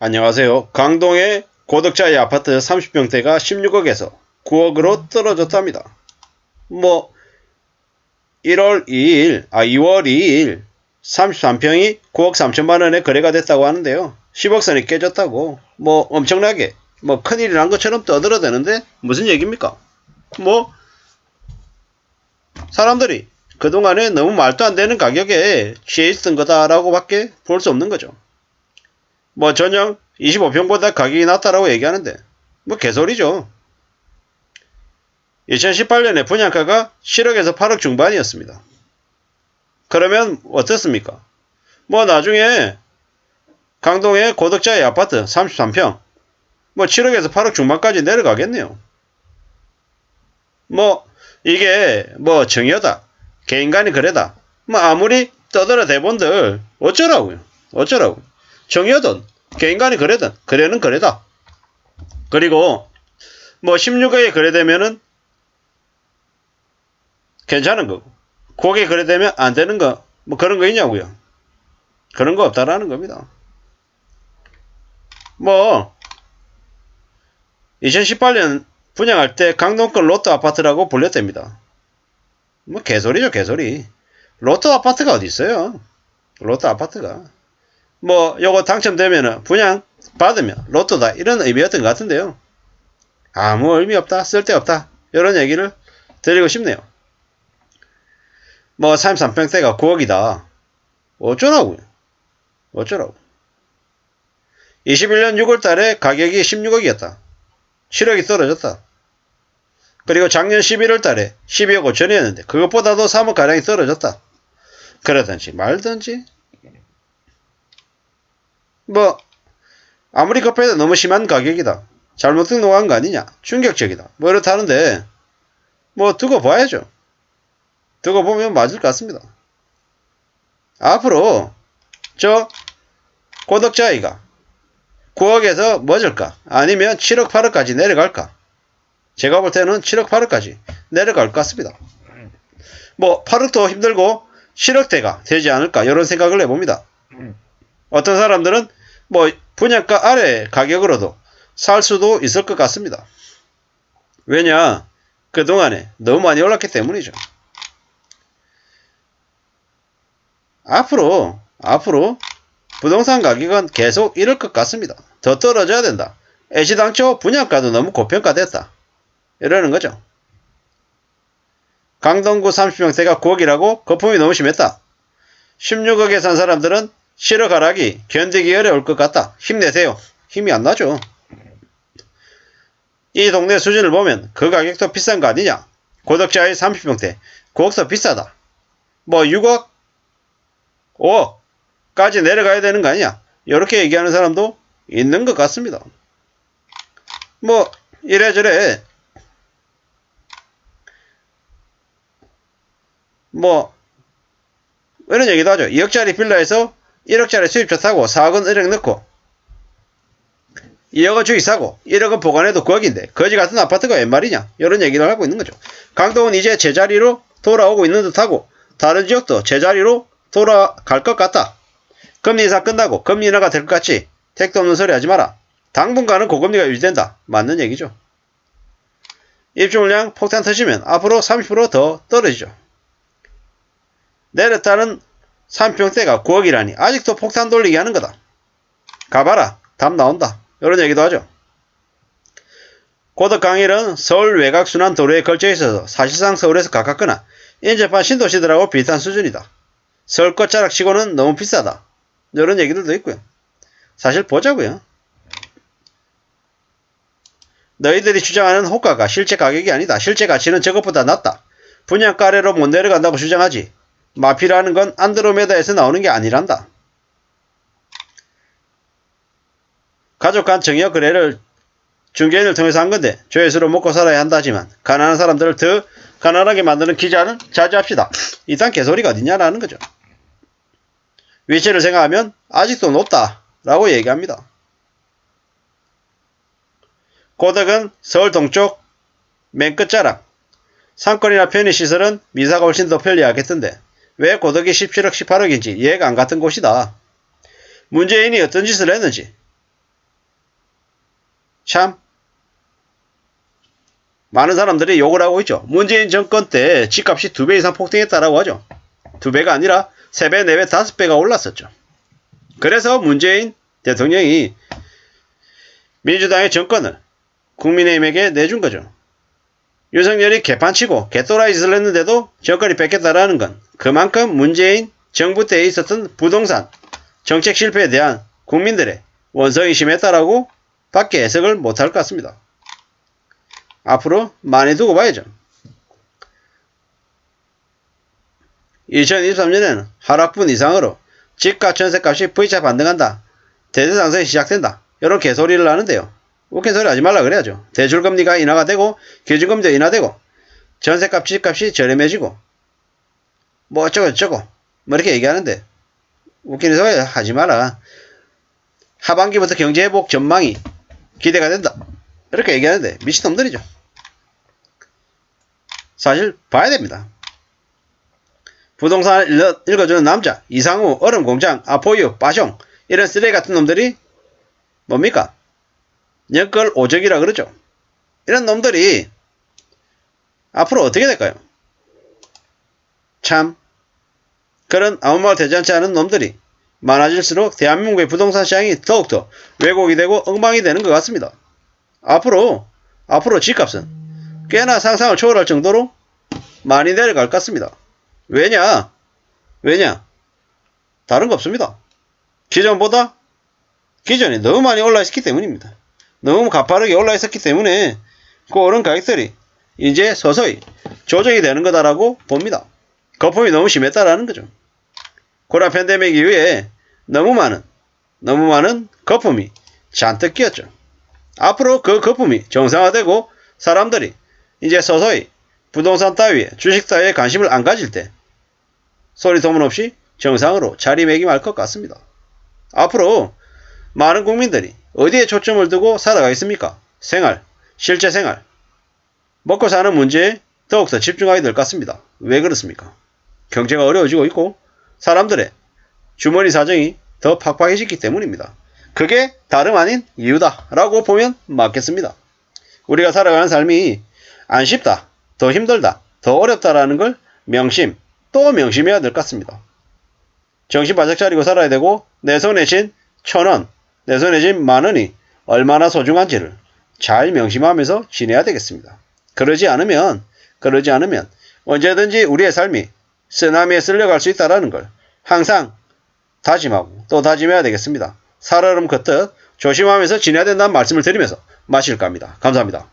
안녕하세요. 강동의 고덕자의 아파트 30평대가 16억에서 9억으로 떨어졌답니다. 2월 2일 33평이 9억 3천만원에 거래가 됐다고 하는데요. 10억선이 깨졌다고 엄청나게 큰일이 난 것처럼 떠들어대는데 무슨 얘기입니까? 사람들이 그동안에 너무 말도 안 되는 가격에 취해 있던 거다라고 밖에 볼 수 없는 거죠. 전용 25평보다 가격이 낮다라고 얘기하는데 개소리죠. 2018년에 분양가가 7억에서 8억 중반이었습니다. 그러면 어떻습니까? 나중에 강동의 고덕자의 아파트 33평 7억에서 8억 중반까지 내려가겠네요. 이게 정여다, 개인 간의 거래다, 아무리 떠들어 대본들 어쩌라고요. 정여든 개인 간의 거래든 거래는 거래다. 그리고 16억에 거래되면은 괜찮은 거고, 9억에 거래되면 안 되는 거 그런 거 있냐고요. 그런 거 없다라는 겁니다. 2018년 분양할 때 강동권 로또 아파트라고 불렸답니다. 개소리죠, 개소리. 로또 아파트가 어디 있어요? 로또 아파트가 요거 당첨되면은 분양 받으면 로또다, 이런 의미였던 것 같은데요. 아무 의미 없다, 쓸데없다, 이런 얘기를 드리고 싶네요. 33평대가 9억이다. 어쩌라고요. 21년 6월달에 가격이 16억이었다. 7억이 떨어졌다. 그리고 작년 11월달에 12억 5천이었는데 그것보다도 3억가량이 떨어졌다. 그러든지 말든지 아무리 급해도 너무 심한 가격이다, 잘못 등록한 거 아니냐, 충격적이다, 이렇다는데 두고 봐야죠. 두고 보면 맞을 것 같습니다. 앞으로 저 고덕자이가 9억에서 멎을까, 아니면 7억 8억까지 내려갈까? 제가 볼 때는 7억 8억까지 내려갈 것 같습니다. 8억도 힘들고 7억대가 되지 않을까, 이런 생각을 해봅니다. 어떤 사람들은 분양가 아래 가격으로도 살 수도 있을 것 같습니다. 왜냐, 그동안에 너무 많이 올랐기 때문이죠. 앞으로 부동산 가격은 계속 이럴 것 같습니다. 더 떨어져야 된다. 애시당초 분양가도 너무 고평가됐다, 이러는 거죠. 강동구 30평대가 9억이라고 거품이 너무 심했다. 16억에 산 사람들은 7억 하락이 견디기 어려울 것 같다. 힘내세요. 힘이 안 나죠. 이 동네 수준을 보면 그 가격도 비싼 거 아니냐. 고덕자의 30평대 9억도 비싸다. 6억 5억까지 내려가야 되는 거 아니냐, 이렇게 얘기하는 사람도 있는 것 같습니다. 이래저래 이런 얘기도 하죠. 2억짜리 빌라에서 1억짜리 수입차 사고 4억은 은행 넣고 2억은 주식 사고 1억은 보관해도 9억인데 거지 같은 아파트가 웬 말이냐, 이런 얘기를 하고 있는 거죠. 강동은 이제 제자리로 돌아오고 있는 듯하고 다른 지역도 제자리로 돌아갈 것 같다. 금리 인상 끝나고 금리 인하가 될 것 같이 택도 없는 소리 하지 마라. 당분간은 고금리가 유지된다. 맞는 얘기죠. 입주물량 폭탄 터지면 앞으로 30% 떨어지죠. 내렸다는 3평대가 9억이라니 아직도 폭탄 돌리기 하는 거다. 가봐라, 답 나온다, 이런 얘기도 하죠. 고덕 강일은 서울 외곽순환 도로에 걸쳐 있어서 사실상 서울에서 가깝거나 인접한 신도시들하고 비슷한 수준이다. 서울 끝자락 치고는 너무 비싸다, 이런 얘기들도 있고요. 사실 보자고요. 너희들이 주장하는 호가가 실제 가격이 아니다. 실제 가치는 저것보다 낮다. 분양가 아래로 못 내려간다고 주장하지. 마피라는 건 안드로메다에서 나오는 게 아니란다. 가족 간 정여 거래를 중개인을 통해서 한 건데 조회수로 먹고 살아야 한다지만 가난한 사람들을 더 가난하게 만드는 기자는 자제합시다. 이딴 개소리가 어딨냐라는 거죠. 위치를 생각하면 아직도 높다라고 얘기합니다. 고덕은 서울 동쪽 맨 끝자락, 상권이나 편의시설은 미사가 훨씬 더 편리하겠던데 왜 고덕이 17억 18억인지 이해가 안 갔던 곳이다. 문재인이 어떤 짓을 했는지 참 많은 사람들이 욕을 하고 있죠. 문재인 정권 때 집값이 2배 이상 폭등했다라고 하죠. 2배가 아니라 3배, 4배, 5배가 올랐었죠. 그래서 문재인 대통령이 민주당의 정권을 국민의힘에게 내준 거죠. 윤석열이 개판치고 개또라이 짓을 했는데도 정권이 뺏겼다라는 건 그만큼 문재인 정부 때에 있었던 부동산 정책 실패에 대한 국민들의 원성이 심했다라고 밖에 해석을 못할 것 같습니다. 앞으로 많이 두고 봐야죠. 2023년에는 하락분 이상으로 집값 전세값이 V자 반등한다. 대대상승이 시작된다. 이런 개소리를 하는데요. 웃긴 소리 하지 말라 그래야죠. 대출금리가 인하가 되고 기준금리도 인하되고 전세값 집값이 저렴해지고 뭐 어쩌고 저쩌고 뭐 이렇게 얘기하는데 웃기는 소리 하지 마라. 하반기부터 경제회복 전망이 기대가 된다. 이렇게 얘기하는데 미친놈들이죠. 사실 봐야 됩니다. 부동산을 읽어주는 남자, 이상우, 얼음공장, 아포유, 빠숑 이런 쓰레기 같은 놈들이 뭡니까? 연끌 오적이라 그러죠. 이런 놈들이 앞으로 어떻게 될까요? 참 그런 아무 말 되지 않지 않은 놈들이 많아질수록 대한민국의 부동산 시장이 더욱더 왜곡이 되고 엉망이 되는 것 같습니다. 앞으로 집값은 꽤나 상상을 초월할 정도로 많이 내려갈 것 같습니다. 왜냐? 다른 거 없습니다. 기존에 너무 많이 올라 있었기 때문입니다. 너무 가파르게 올라 있었기 때문에 그런 가격들이 이제 서서히 조정이 되는 거다라고 봅니다. 거품이 너무 심했다라는 거죠. 코로나 팬데믹 이후에 너무 많은 거품이 잔뜩 끼었죠. 앞으로 그 거품이 정상화되고 사람들이 이제 서서히 부동산 따위에 주식 따위에 관심을 안 가질 때 소리 소문 없이 정상으로 자리매김할 것 같습니다. 앞으로 많은 국민들이 어디에 초점을 두고 살아가겠습니까? 실제 생활, 먹고 사는 문제에 더욱더 집중하게 될 것 같습니다. 왜 그렇습니까? 경제가 어려워지고 있고 사람들의 주머니 사정이 더 팍팍해지기 때문입니다. 그게 다름 아닌 이유다라고 보면 맞겠습니다. 우리가 살아가는 삶이 안 쉽다, 더 힘들다, 더 어렵다라는 걸 명심해야 될 것 같습니다. 정신 바짝 차리고 살아야 되고 내 손에 쥔 1,000원, 내 손에 쥔 만원이 얼마나 소중한지를 잘 명심하면서 지내야 되겠습니다. 그러지 않으면 언제든지 우리의 삶이 쓰나미에 쓸려갈 수 있다는 걸 항상 다짐하고 또 다짐해야 되겠습니다. 살얼음 걷듯 조심하면서 지내야 된다는 말씀을 드리면서 마칠까 합니다. 감사합니다.